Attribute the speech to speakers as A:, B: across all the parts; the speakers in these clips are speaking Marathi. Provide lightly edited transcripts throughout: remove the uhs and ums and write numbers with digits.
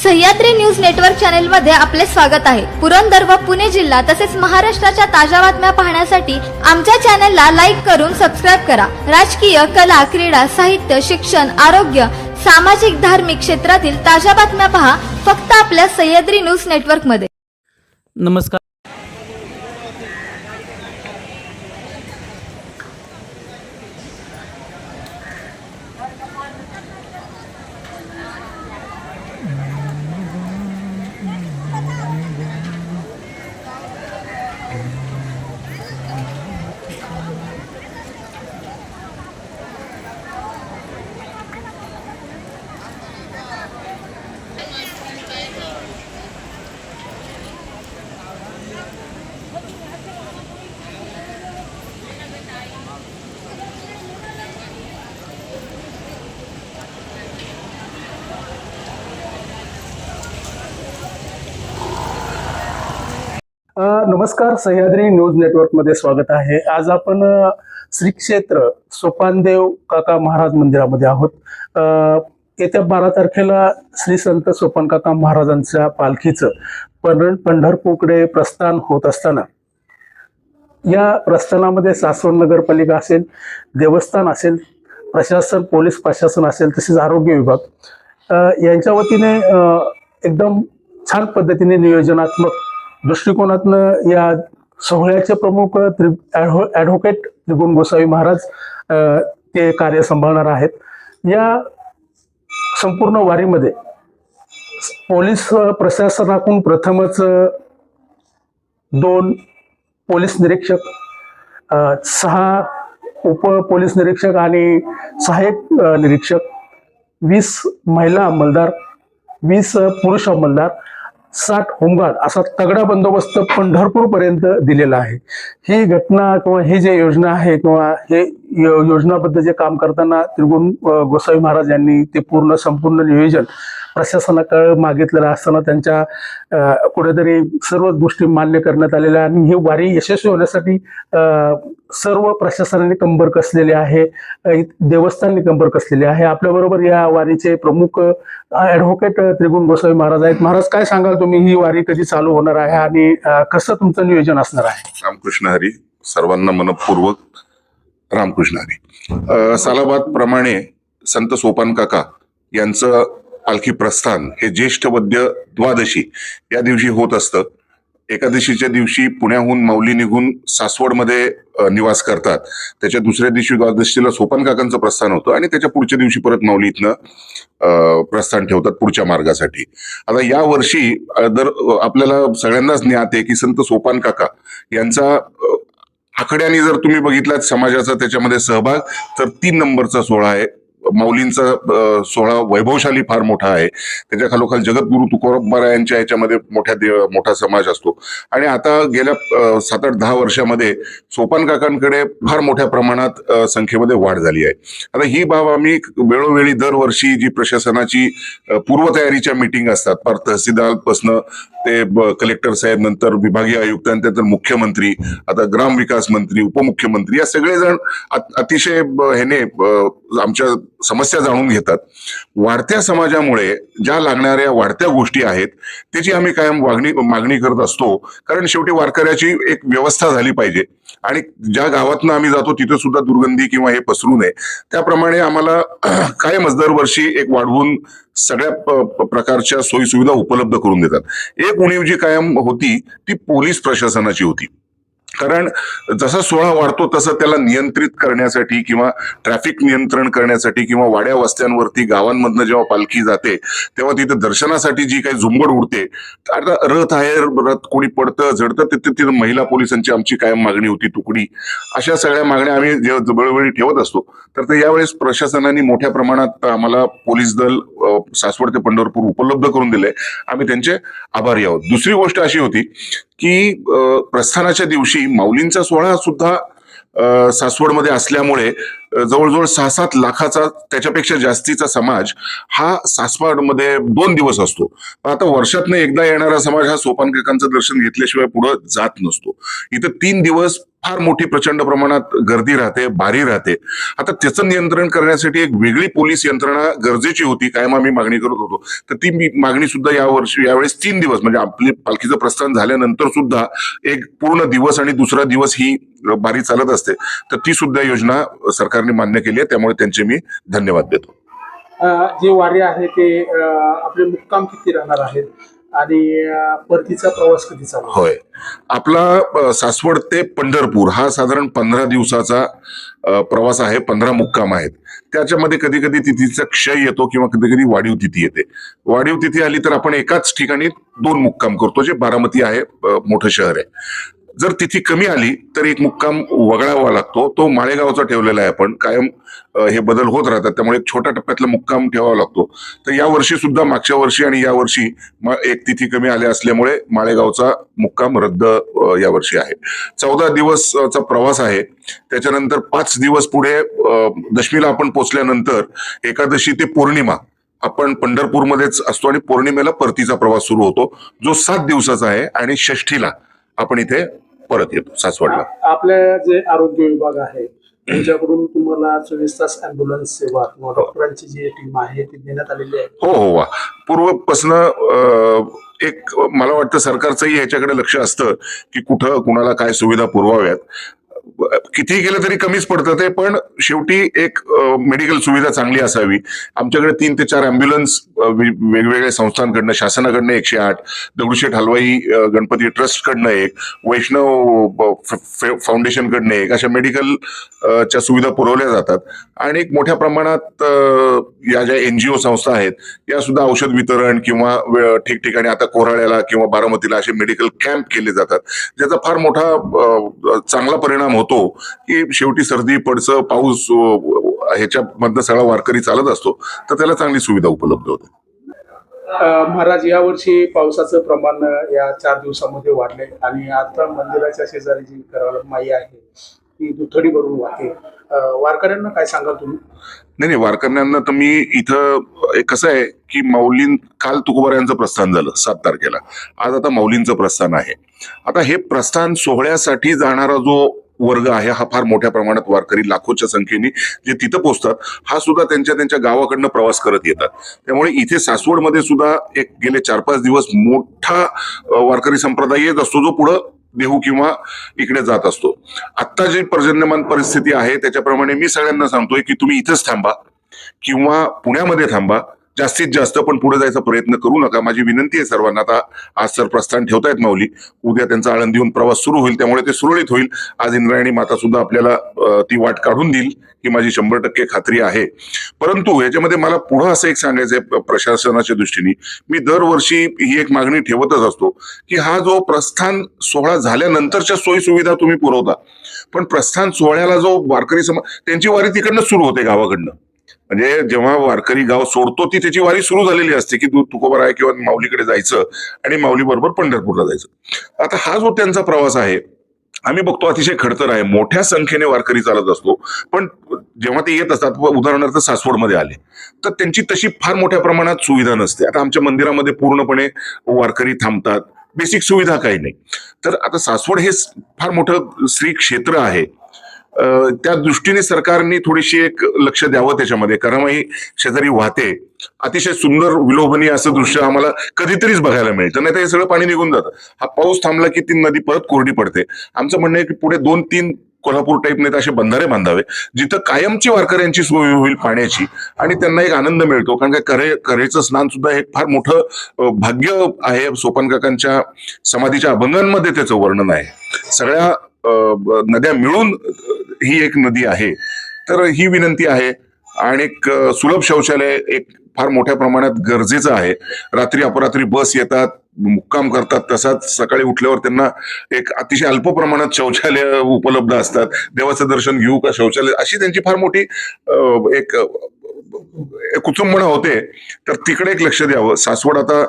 A: सह्याद्री न्यूज नेटवर्क चॅनल मध्ये आपले स्वागत आहे। पुरंदर व पुणे जिल्हा तसेच महाराष्ट्राच्या ताज्या बातम्या पाहण्यासाठी आमच्या चॅनलला लाईक करून सबस्क्राइब करा। राजकीय, कला, क्रीडा, साहित्य, शिक्षण, आरोग्य, सामाजिक, धार्मिक क्षेत्रातील ताज्या बातम्या पहा फक्त आपल्या सह्याद्री न्यूज नेटवर्क मध्ये।
B: नमस्कार।
C: नमस्कार, सह्याद्री न्यूज नेटवर्क मध्ये स्वागत आहे। आज आपण श्री क्षेत्र सोपानदेव काका महाराज मंदिरामध्ये आहोत। येत्या 12 तारखेला श्री संत सोपान काका महाराजांच्या पालखीचं पंढरपूरकडे प्रस्थान होत असताना या प्रस्थानामध्ये सासवड नगरपालिका असेल, देवस्थान असेल, प्रशासन, पोलीस प्रशासन असेल, तसेच आरोग्य विभाग यांच्या वतीने एकदम छान पद्धतीने नियोजनात्मक दृष्टिकोनातनं या सोहळ्याचे प्रमुख ॲडव्होकेट त्रिगुण गोसावी महाराज ते कार्य सांभाळणार आहेत। या संपूर्ण वारीमध्ये पोलीस प्रशासनाकडून प्रथमच 2 पोलीस निरीक्षक, 6 उप पोलीस निरीक्षक आणि सहाय्यक निरीक्षक, 20 महिला अंमलदार, 20 पुरुष अंमलदार, 60 होमगार्ड असा तगडा बंदोबस्त पंढरपूर पर्यंत दिलेला आहे। ही घटना किंवा ही जे योजना आहे किंवा हे योजनाबद्ध जे काम करताना त्रिगुण गोसावी महाराज यांनी ते संपूर्ण नियोजन प्रशासनाकडे मागितलेलं असताना त्यांच्या कुठेतरी सर्व गोष्टी मान्य करण्यात आलेल्या आणि ही वारी यशस्वी होण्यासाठी सर्व प्रशासनाने कंबर कसलेले आहे, देवस्थानने कंबर कसलेली आहे। आपल्याबरोबर या वारीचे प्रमुख ॲडव्होकेट त्रिगुण गोसावी महाराज आहेत। महाराज, काय सांगाल तुम्ही, ही वारी कधी चालू होणार आहे आणि कसं तुमचं नियोजन असणार आहे?
D: रामकृष्ण हरी, सर्वांना मनपूर्वक रामकृष्ण हरी। सालाबाद प्रमाणे संत सोपान काका यांचं पालखी प्रस्थान हे ज्येष्ठ वद्य द्वादशी या दिवशी होत असतं। एकादशीच्या दिवशी पुण्याहून माऊली निघून सासवडमध्ये निवास करतात। त्याच्या दुसऱ्या दिवशी द्वादशीला सोपान काकांचं प्रस्थान होतं आणि त्याच्या पुढच्या दिवशी परत माऊली इथनं प्रस्थान ठेवतात पुढच्या मार्गासाठी। आता या वर्षी आपल्याला सगळ्यांनाच ज्ञात आहे की संत सोपान काका यांचा आकड्याने जर तुम्ही बघितलात समाजाचा त्याच्यामध्ये सहभाग, तर 3 नंबरचा सोहळा आहे। माऊलींचा सोहळा वैभवशाली फार मोठा आहे। त्याच्या खालोखाल जगद्गुरु तुकोबा यांच्या याच्यामध्ये मोठा समाज असतो आणि आता गेल्या 7-8-10 वर्षामध्ये सोपान काकांकडे फार मोठ्या प्रमाणात संख्येमध्ये वाढ झाली आहे। आता ही बाब आम्ही वेळोवेळी दरवर्षी जी प्रशासनाची पूर्वतयारीच्या मीटिंग असतात, फार तहसीलदारपासनं ते कलेक्टर साहेब, नंतर विभागीय आयुक्त, नंतर मुख्यमंत्री, आता ग्रामविकास मंत्री, उपमुख्यमंत्री, या सगळेजण अतिशय ह्याने आमच्या समस्या जाणून घेतात। वाढत्या समाजामुळे ज्या लागणाऱ्या वाढत्या गोष्टी आहेत त्याची आम्ही कायम मागणी करत असतो, कारण शेवटी वारकऱ्याची एक व्यवस्था झाली पाहिजे आणि ज्या गावातनं आम्ही जातो तिथे सुद्धा दुर्गंधी किंवा हे पसरू नये, त्याप्रमाणे आम्हाला कायमच दरवर्षी एक वाढवून सगळ्या प्रकारच्या सोयी सुविधा उपलब्ध करून देतात। एक उणीव जी कायम होती ती पोलीस प्रशासनाची होती, कारण जसा सोहळा वाढतो तसं त्याला नियंत्रित करण्यासाठी किंवा ट्रॅफिक नियंत्रण करण्यासाठी किंवा वाड्या वस्त्यांवरती गावांमधनं जेव्हा पालखी जाते तेव्हा तिथे दर्शनासाठी जी काही झुंबड उडते, आता रथ आहे, रथ कोणी पडतं झडतं, तिथे महिला पोलिसांची आमची कायम मागणी होती, तुकडी, अशा सगळ्या मागण्या आम्ही वेळोवेळी ठेवत असतो। तर यावेळेस प्रशासनाने मोठ्या प्रमाणात आम्हाला पोलीस दल सासवड ते पंढरपूर उपलब्ध करून दिले, आम्ही त्यांचे आभारी आहोत। दुसरी गोष्ट अशी होती की प्रस्थानाच्या दिवशी माऊलींचा सोहळा सुद्धा सासवडमध्ये असल्यामुळे जवळजवळ 6-7 लाखाचा त्याच्यापेक्षा जास्तीचा समाज हा सासवडमध्ये 2 दिवस असतो. आता वर्षातनं एकदा येणारा समाज हा सोपान काकांचं दर्शन घेतल्याशिवाय पुढे जात नसतो. इथं 3 दिवस फार मोठी प्रचंड प्रमाणात गर्दी राहते, बारी राहते. आता त्याचं नियंत्रण करण्यासाठी एक वेगळी पोलीस यंत्रणा गरजेची होती, कायम आम्ही मागणी करत होतो. तर ती मागणी सुद्धा यावेळेस 3 दिवस म्हणजे आपली पालखीचं प्रस्थान झाल्यानंतर सुद्धा एक पूर्ण दिवस आणि दुसरा दिवस ही बारी चालत असते. तर ती सुद्धा योजना सरकारने मान्य केली आहे, त्यामुळे त्यांचे मी धन्यवाद देतो.
C: जे वारी आहे ते आपले मुक्काम किती राहणार आहेत आणि परतीचा प्रवास कधी चालू?
D: होय, आपला सासवड ते पंढरपूर हा साधारण 15 दिवसाचा प्रवास आहे. 15 मुक्काम आहेत. त्याच्यामध्ये कधी कधी तिथीचा क्षय येतो किंवा कधी कधी वाढीव तिथी येते. वाढीव तिथी आली तर आपण एकाच ठिकाणी 2 मुक्काम करतो, जे बारामती आहे, मोठं शहर आहे. जर तिथी कमी आली तर एक मुक्काम वगळावा लागतो, तो माळेगावचा ठेवलेला आहे. आपण कायम हे बदल होत राहतात, त्यामुळे एक छोट्या टप्प्यातला मुक्काम ठेवावा लागतो. तर या वर्षी सुद्धा, मागच्या वर्षी आणि या वर्षी एक तिथी कमी आली असल्यामुळे माळेगावचा मुक्काम रद्द यावर्षी आहे. 14 दिवसचा प्रवास आहे. त्याच्यानंतर 5 दिवस पुढे दशमीला आपण पोहोचल्यानंतर एकादशी ते पौर्णिमा आपण पंढरपूरमध्येच असतो आणि पौर्णिमेला परतीचा प्रवास सुरू होतो, जो 7 दिवसाचा आहे. आणि षष्ठीला आपण इथे परत येतो सासवडला.
C: आपल्या जे आरोग्य विभाग आहे त्यांच्याकडून तुम्हाला 24 तास अँब्युलन्स सेवा किंवा डॉक्टरांची जी टीम आहे ती देण्यात आलेली आहे?
D: हो, पूर्वपासनं एक मला वाटतं सरकारचंही ह्याच्याकडे लक्ष असतं की कुठं कुणाला काय सुविधा पुरवाव्यात. कितीही केलं तरी कमीच पडतं ते, पण शेवटी एक मेडिकल सुविधा चांगली असावी. आमच्याकडे 3 ते 4 अँब्युलन्स वेगवेगळ्या संस्थांकडनं, शासनाकडनं 108, दगडूशेठ हलवाई गणपती ट्रस्टकडनं 1, वैष्णव फाउंडेशनकडनं 1, अशा मेडिकल च्या सुविधा पुरवल्या जातात. आणि एक मोठ्या प्रमाणात या ज्या NGO संस्था आहेत या सुद्धा औषध वितरण किंवा ठिकठिकाणी आता कोराळ्याला किंवा बारामतीला असे मेडिकल कॅम्प केले जातात, ज्याचा फार मोठा चांगला परिणाम होतो की शेवटी सर्दी, पडसं, पाऊस ह्याच्यामधनं सगळा वारकरी चालत असतो, तर त्याला चांगली सुविधा उपलब्ध होते.
C: महाराज, यावर्षी पावसाचं प्रमाण या 4 दिवसामध्ये वाढले आणि आता मंदिराच्या शेजारी जी करावला माई आहे ती दुथडी भरून वाहते. वारकऱ्यांना काय सांगाल तुम्ही?
D: नाही, वारकऱ्यांना तर मी इथं कसं आहे की काल तुकोबारायांचं प्रस्थान झालं 7 तारखेला. आज आता माऊलींचं प्रस्थान आहे. आता हे प्रस्थान सोहळ्यासाठी जाणारा जो वर्ग आहे हा फार मोठ्या प्रमाणात वारकरी, लाखोच्या संख्येने जे तिथं पोहोचतात, हा सुद्धा त्यांच्या गावाकडनं प्रवास करत येतात. त्यामुळे इथे सासवडमध्ये सुद्धा एक गेले 4-5 दिवस मोठा वारकरी संप्रदाय येत असतो, जो पुढं देहू किंवा इकडे जात असतो. आता जी पर्जन्यमान परिस्थिती आहे त्याच्याप्रमाणे मी सगळ्यांना सांगतोय की तुम्ही इथंच थांबा किंवा पुण्यामध्ये थांबा, जास्तीत जास्त, पण पुढे जायचा प्रयत्न करू नका. माझी विनंती आहे सर्वांना. आता आज सर प्रस्थान ठेवतायत माऊली, उद्या त्यांचा आळंदीहून प्रवास सुरू होईल, त्यामुळे ते सुरळीत होईल. आज इंद्रायणी माता सुद्धा आपल्याला ती वाट काढून देईल ही माझी 100% खात्री आहे. परंतु याच्यामध्ये मला पुढं असं एक सांगायचंय प्रशासनाच्या दृष्टीने, मी दरवर्षी ही एक मागणी ठेवतच असतो की हा जो प्रस्थान सोहळा झाल्यानंतरच्या सोयी सुविधा तुम्ही पुरवता, पण प्रस्थान सोहळ्याला जो वारकरी त्यांची वारी तिकडनं सुरू होते, गावाकडनं. म्हणजे जेव्हा वारकरी गाव सोडतो ती त्याची वारी सुरू झालेली असते की तुकोबाराय किंवा माऊलीकडे जायचं आणि माऊली बरोबर पंढरपूरला जायचं. आता हा जो त्यांचा प्रवास आहे आम्ही बघतो अतिशय खडतर आहे, मोठ्या संख्येने वारकरी चालत असतो. पण जेव्हा ते येत असतात, उदाहरणार्थ सासवडमध्ये आले, तर त्यांची तशी फार मोठ्या प्रमाणात सुविधा नसते. आता आमच्या मंदिरामध्ये पूर्णपणे वारकरी थांबतात, बेसिक सुविधा काही नाही. तर आता सासवड हे फार मोठं श्री क्षेत्र आहे, त्या दृष्टीने सरकारने थोडीशी एक लक्ष द्यावं त्याच्यामध्ये. करमाई शेजारी वाहते, अतिशय सुंदर विलोभनीय असं दृश्य आम्हाला कधीतरीच बघायला मिळतं, नाही तर हे सगळं पाणी निघून जातं. हा पाऊस थांबला की ती नदी परत कोरडी पडते. आमचं म्हणणं आहे की पुढे 2-3 कोल्हापूर टाईप नाही तर असे बंधारे बांधावे, जिथं कायमची वारकऱ्यांची सोय होईल पाण्याची आणि त्यांना एक आनंद मिळतो. कारण काय कऱ्हेचं स्नान सुद्धा एक फार मोठं भाग्य आहे. सोपान काकांच्या समाधीच्या अभंगांमध्ये त्याचं वर्णन आहे. सगळ्या नद्या मिळून ही एक नदी आहे. तर ही विनंती आहे. आणि एक सुलभ शौचालय एक फार मोठ्या प्रमाणात गरजेचं आहे. रात्री अपरात्री बस येतात, मुक्काम करतात, तसाच सकाळी उठल्यावर त्यांना एक अतिशय अल्प प्रमाणात शौचालय उपलब्ध असतात. देवाचं दर्शन घेऊ का शौचालय, अशी त्यांची फार मोठी एक कुचंबणा होते. तर तिकडे एक लक्ष द्यावं. सासवड आता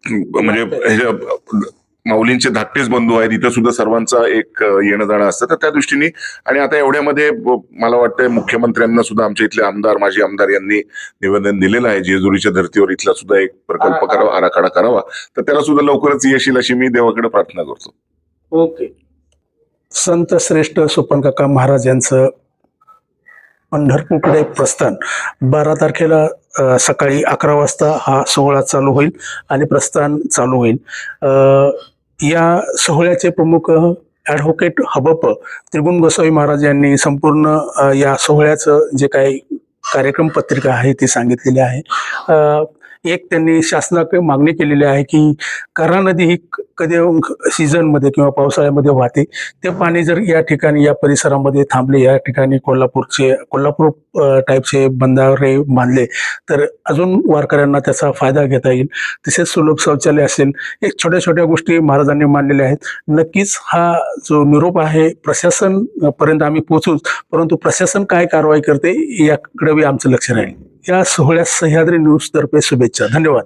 D: म्हणजे माऊलींचे धाकटेच बंधू आहेत, इथं सुद्धा सर्वांचा एक येणं जाणं असतं. तर त्या दृष्टीने आणि आता एवढ्यामध्ये मला वाटतंय मुख्यमंत्र्यांना सुद्धा आमच्या इथले आमदार, माजी आमदार यांनी निवेदन दिलेलं आहे, जेजुरीच्या धर्तीवर इथला सुद्धा एक प्रकल्प करावा, आराखडा करावा. तर त्याला सुद्धा लवकरच यश येईल अशी मी देवाकडे प्रार्थना करतो.
C: ओके. संत श्रेष्ठ सोपान काका महाराज यांचं पंढरपूरकडे प्रस्थान 12 तारखेला सकाळी 11 वाजता हा सोहळा चालू होईल आणि प्रस्थान चालू होईल. या सोहळ्याचे प्रमुख ॲडव्होकेट हबप त्रिगुण गोसावी महाराज यांनी संपूर्ण या सोहळ्याचं जे काही कार्यक्रम पत्रिका आहे ती सांगितलेली आहे. एक त्यांनी शासनाकडे मागणी केलेली आहे की कऱ्हा नदी ही कधी सीझनमध्ये किंवा पावसाळ्यामध्ये वाहते, ते पाणी जर या ठिकाणी या परिसरामध्ये थांबले, या ठिकाणी कोल्हापूर टाईपचे बंधारे बांधले तर अजून वारकऱ्यांना त्याचा फायदा घेता येईल. तसेच सुलभ शौचालय असेल, एक छोट्या छोट्या गोष्टी महाराजांनी मांडलेल्या आहेत. नक्कीच हा जो निरोप आहे प्रशासन पर्यंत आम्ही पोहोचूच, परंतु प्रशासन काय कारवाई करते याकडे आमचं लक्ष राहील. या सोहळ्यास सह्याद्री न्यूज तर्फे शुभेच्छा. धन्यवाद.